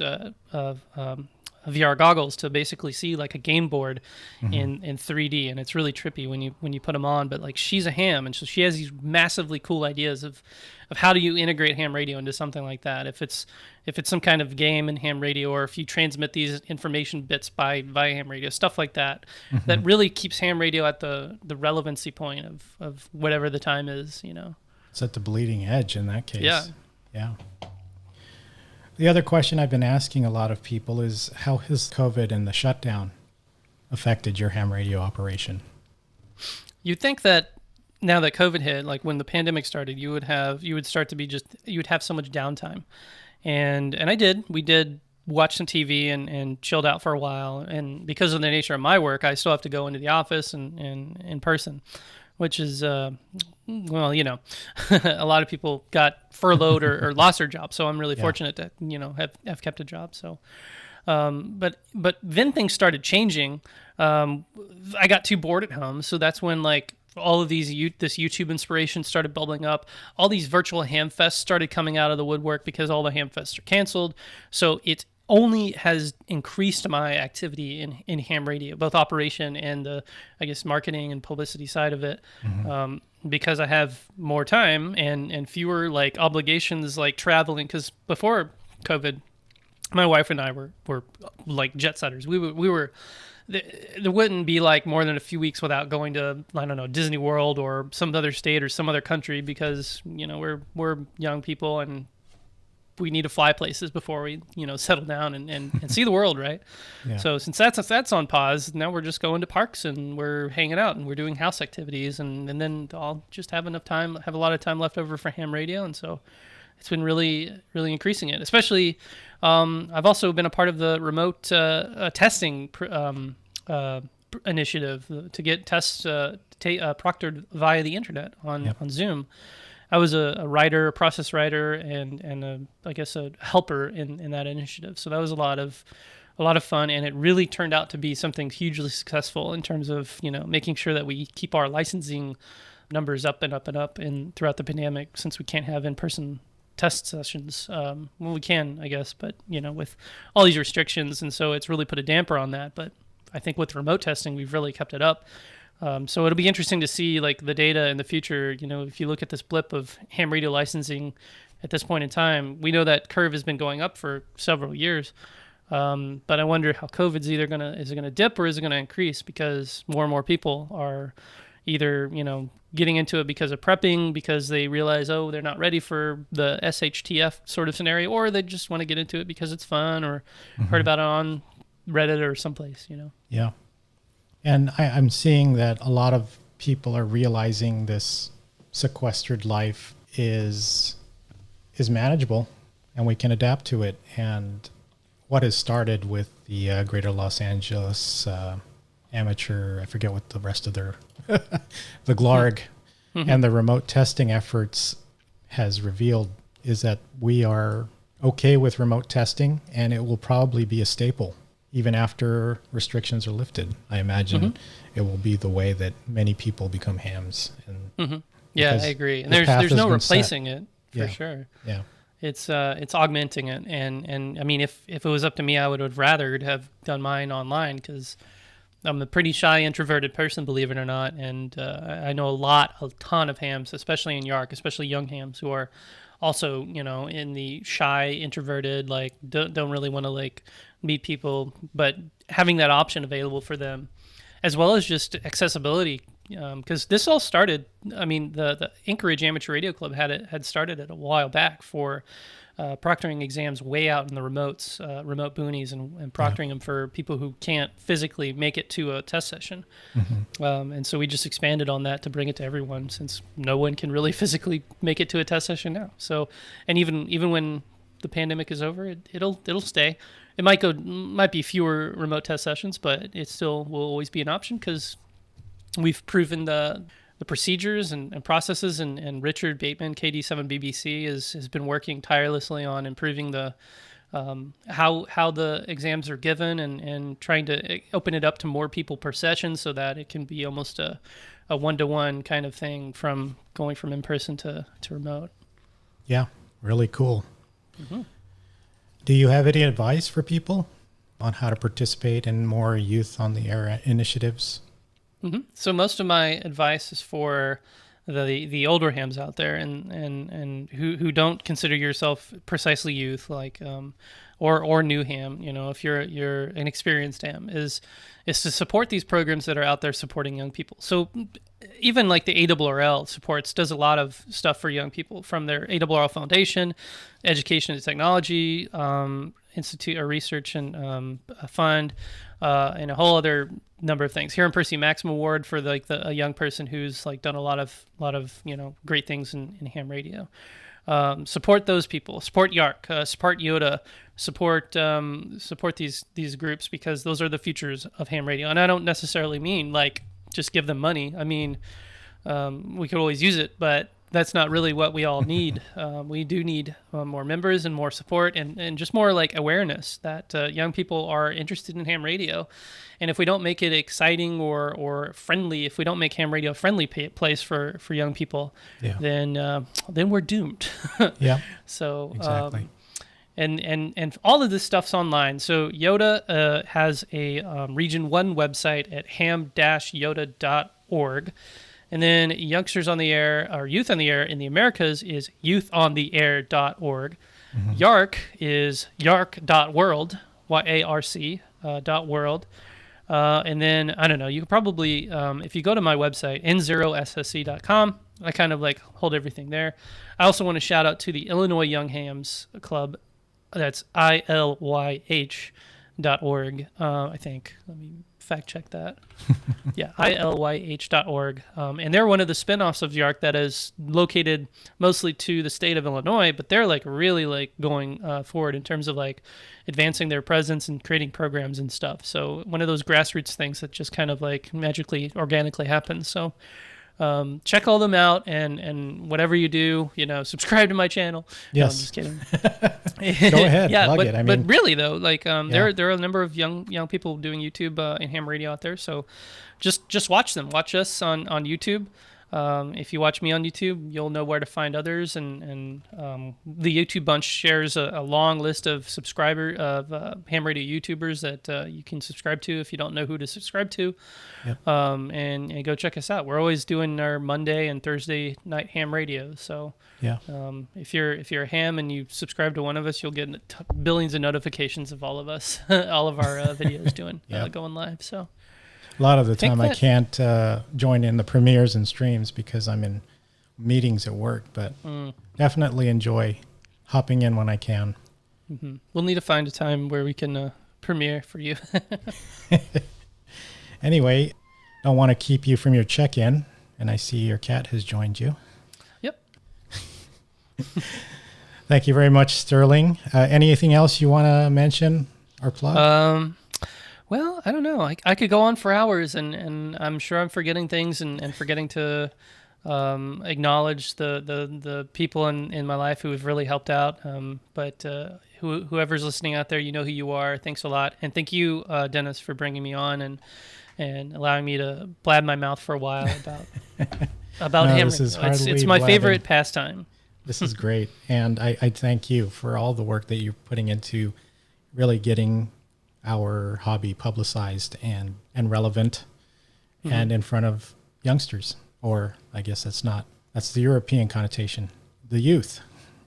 VR goggles to basically see like a game board in 3D, and it's really trippy when you put them on. But like, she's a ham, and so she has these massively cool ideas of how do you integrate ham radio into something like that. If it's some kind of game in ham radio, or if you transmit these information bits via ham radio, stuff like that, that really keeps ham radio at the relevancy point of whatever the time is, It's at the bleeding edge in that case. Yeah. The other question I've been asking a lot of people is, how has COVID and the shutdown affected your ham radio operation? You'd think that now that COVID hit, like when the pandemic started, you would have so much downtime. And we did watch some TV and chilled out for a while. And because of the nature of my work, I still have to go into the office and in person, which is, a lot of people got furloughed or lost their job. So I'm really fortunate to, have kept a job. So, but then things started changing. I got too bored at home. So that's when, like, all of this YouTube inspiration started bubbling up. All these virtual ham fests started coming out of the woodwork, because all the ham fests are canceled. So it only has increased my activity in ham radio, both operation and the, I guess, marketing and publicity side of it, because I have more time and fewer like obligations, like traveling. Because before COVID, my wife and I were like jet setters. We were there wouldn't be like more than a few weeks without going to, I don't know, Disney World or some other state or some other country, because we're young people and we need to fly places before we settle down and see the world, right? Yeah. So since that's on pause, now we're just going to parks and we're hanging out and we're doing house activities, and then I'll just have a lot of time left over for ham radio, and so it's been really increasing it. Especially, I've also been a part of the remote testing initiative to get tests proctored via the internet on Zoom. I was a writer, a process writer, and I guess a helper in that initiative. So that was a lot of fun, and it really turned out to be something hugely successful in terms of making sure that we keep our licensing numbers up and up and up throughout the pandemic, since we can't have in-person test sessions. Well, we can, I guess, but with all these restrictions, and so it's really put a damper on that. But I think with remote testing, we've really kept it up. So it'll be interesting to see like the data in the future. If you look at this blip of ham radio licensing at this point in time, we know that curve has been going up for several years. But I wonder how COVID's is it gonna dip or is it gonna increase, because more and more people are either getting into it because of prepping, because they realize they're not ready for the SHTF sort of scenario, or they just want to get into it because it's fun or heard about it on Reddit or someplace. Yeah. And I'm seeing that a lot of people are realizing this sequestered life is manageable and we can adapt to it. And what has started with the Greater Los Angeles amateur, I forget what the rest of their, the GLARG and the remote testing efforts has revealed is that we are okay with remote testing, and it will probably be a staple. Even after restrictions are lifted, I imagine it will be the way that many people become hams. And yeah, I agree. And there's no replacing it for sure. Yeah, it's augmenting it. And I mean, if it was up to me, I would have rather have done mine online, because I'm a pretty shy, introverted person, believe it or not. And I know a ton of hams, especially in York, especially young hams who are also, in the shy, introverted, like don't really want to like meet people, but having that option available for them, as well as just accessibility. Because this all started, I mean, the Anchorage Amateur Radio Club had started it a while back for proctoring exams way out in the remote boonies, and proctoring them for people who can't physically make it to a test session. And so we just expanded on that to bring it to everyone, since no one can really physically make it to a test session now. So, and even when the pandemic is over, it'll stay. It might be fewer remote test sessions, but it still will always be an option, because we've proven the procedures and processes, and Richard Bateman, KD7BBC, has been working tirelessly on improving the how the exams are given, and trying to open it up to more people per session, so that it can be almost a one-to-one kind of thing, from going from in-person to remote. Yeah, really cool. Do you have any advice for people on how to participate in more youth on the air initiatives? So most of my advice is for the older hams out there, and who don't consider yourself precisely youth, like or new ham. If you're an experienced ham, is to support these programs that are out there supporting young people. So even like the ARRL does a lot of stuff for young people, from their ARRL Foundation, Education and Technology Institute or Research and Fund, and a whole other number of things. Here in Percy Maxim Award for a young person who's like done a lot of great things in ham radio. Support those people. Support Yark. Support Yoda. Support these groups, because those are the futures of ham radio. And I don't necessarily mean like just give them money. I mean, we could always use it, but that's not really what we all need. We do need more members and more support, and just more like awareness that young people are interested in ham radio. And if we don't make it exciting or friendly, if we don't make ham radio a friendly place for young people, then we're doomed. Yeah. So exactly. And all of this stuff's online. So Yoda has a Region 1 website at ham-yoda.org. And then Youngsters on the Air, or Youth on the Air in the Americas, is youthontheair.org. Yark is yark.world, YARC, .world. And then, I don't know, you could probably, if you go to my website, N0SSC.com, I kind of like hold everything there. I also want to shout out to the Illinois Young Hams Club. That's ILYH.org, I think. Let me fact check that. Yeah, ILYH.org. And they're one of the spinoffs of YARC that is located mostly to the state of Illinois, but they're like really like going forward in terms of like advancing their presence and creating programs and stuff. So one of those grassroots things that just kind of like magically, organically happens. So check all them out, and whatever you do, subscribe to my channel. Yes. No, I'm just kidding. Go ahead. Yeah, plug but, it. but really though, like there are a number of young people doing YouTube and ham radio out there. So just watch them. Watch us on YouTube. If you watch me on YouTube, you'll know where to find others, and the YouTube Bunch shares a long list of ham radio YouTubers that you can subscribe to if you don't know who to subscribe to. Yep. And go check us out. We're always doing our Monday and Thursday night ham radio. So yeah, if you're a ham and you subscribe to one of us, you'll get billions of notifications of all of us, all of our videos going live. So. A lot of the time I can't join in the premieres and streams because I'm in meetings at work, but definitely enjoy hopping in when I can. Mm-hmm. We'll need to find a time where we can premiere for you. Anyway, don't want to keep you from your check-in, and I see your cat has joined you. Yep. Thank you very much, Sterling. Anything else you want to mention or plug? Well, I don't know. I could go on for hours, and I'm sure I'm forgetting things and forgetting to acknowledge the people in my life who have really helped out. But whoever's listening out there, you know who you are. Thanks a lot. And thank you, Dennis, for bringing me on and allowing me to blab my mouth for a while about ham radio. It's my favorite pastime. This is great. And I thank you for all the work that you're putting into really getting our hobby publicized and relevant and in front of youngsters, or I guess that's the European connotation, the youth,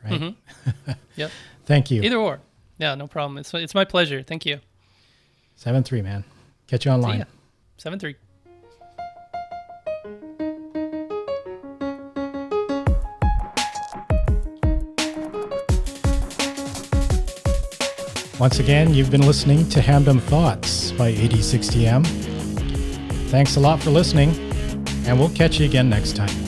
right? Mm-hmm. Yep. Thank you. Either or. Yeah, no problem. It's my pleasure. Thank you. 7-3, man. Catch you online. 7-3. Once again, you've been listening to Hamdom Thoughts by 8060M. Thanks a lot for listening, and we'll catch you again next time.